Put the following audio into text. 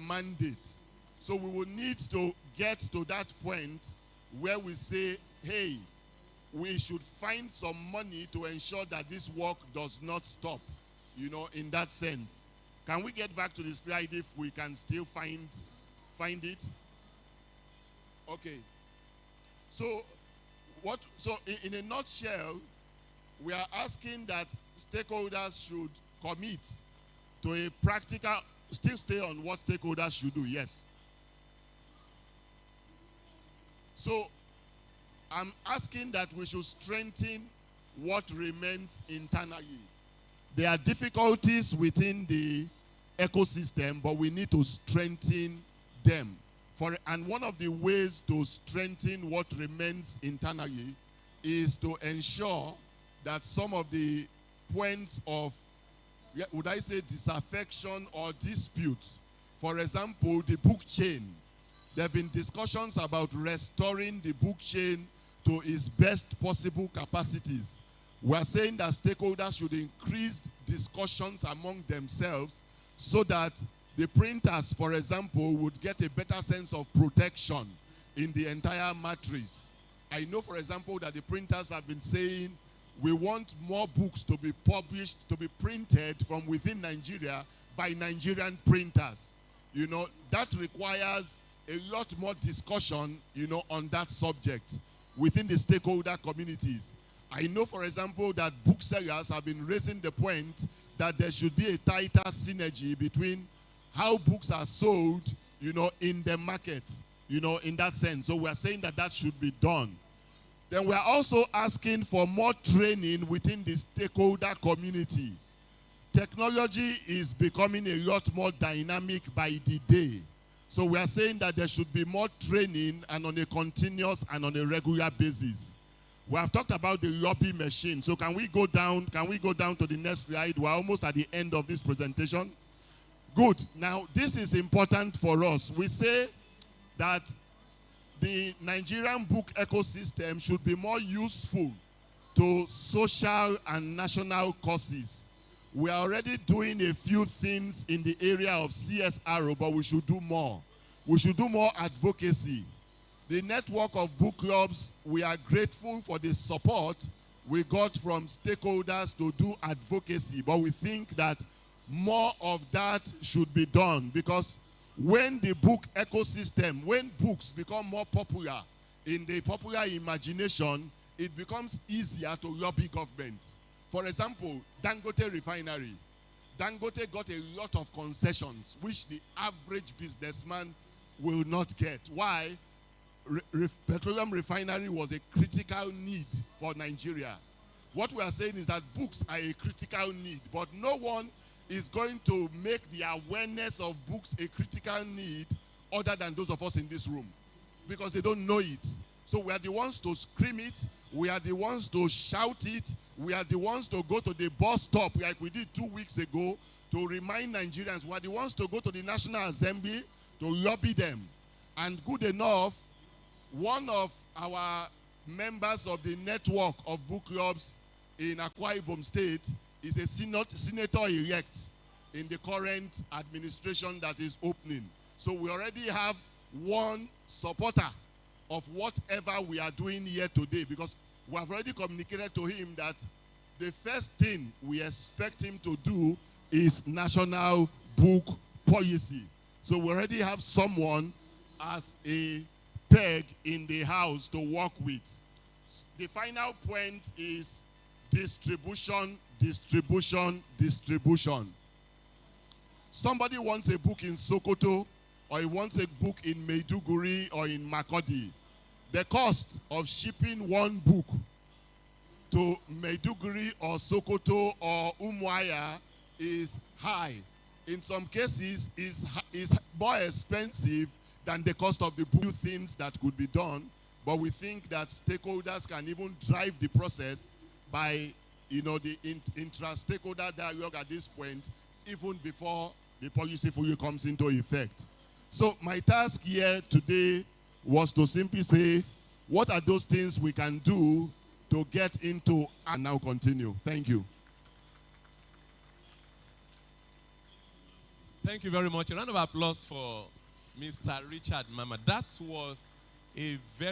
mandate. So we will need to get to that point where we say, hey, we should find some money to ensure that this work does not stop, in that sense. Can we get back to the slide if we can still find it? Okay. So in a nutshell, we are asking that stakeholders should commit to a practical, still stay on what stakeholders should do, yes. So I'm asking that we should strengthen what remains internally. There are difficulties within the ecosystem, but we need to strengthen them. And one of the ways to strengthen what remains internally is to ensure that some of the points of, would I say, disaffection or dispute, for example, the book chain. There have been discussions about restoring the book chain to its best possible capacities. We are saying that stakeholders should increase discussions among themselves so that the printers, for example, would get a better sense of protection in the entire matrix. I know, for example, that the printers have been saying we want more books to be published, to be printed from within Nigeria by Nigerian printers. That requires a lot more discussion, on that subject within the stakeholder communities. I know, for example, that booksellers have been raising the point that there should be a tighter synergy between how books are sold, in the market, in that sense. So we are saying that that should be done. Then we are also asking for more training within the stakeholder community. Technology is becoming a lot more dynamic by the day. So we are saying that there should be more training and on a continuous and on a regular basis. We have talked about the lobby machine. So can we go down to the next slide? We're almost at the end of this presentation. Good. Now, this is important for us. We say that the Nigerian book ecosystem should be more useful to social and national causes. We are already doing a few things in the area of CSRO, but we should do more. We should do more advocacy. The network of book clubs, we are grateful for the support we got from stakeholders to do advocacy, but we think that more of that should be done, because when the book ecosystem, when books become more popular in the popular imagination, it becomes easier to lobby government. For example, Dangote refinery. Dangote got a lot of concessions, which the average businessman will not get. Why? Petroleum refinery was a critical need for Nigeria. What we are saying is that books are a critical need, but no one is going to make the awareness of books a critical need other than those of us in this room, because they don't know it. So we are the ones to scream it, we are the ones to shout it, we are the ones to go to the bus stop like we did 2 weeks ago to remind Nigerians. We are the ones to go to the National Assembly to lobby them. And good enough, one of our members of the network of book clubs in Akwa Ibom State is a senator-elect in the current administration that is opening. So we already have one supporter of whatever we are doing here today, because we have already communicated to him that the first thing we expect him to do is national book policy. So we already have someone as a peg in the house to work with. The final point is distribution, distribution, distribution. Somebody wants a book in Sokoto, or he wants a book in Maiduguri or in Makurdi. The cost of shipping one book to Maiduguri or Sokoto or Umuahia is high. In some cases, is more expensive than the cost of the book. Things that could be done, but we think that stakeholders can even drive the process by, the intra-stakeholder dialogue at this point, even before the policy fully comes into effect. So my task here today was to simply say, what are those things we can do to get into and now continue? Thank you. Thank you very much. A round of applause for Mr. Richard Mama. That was a very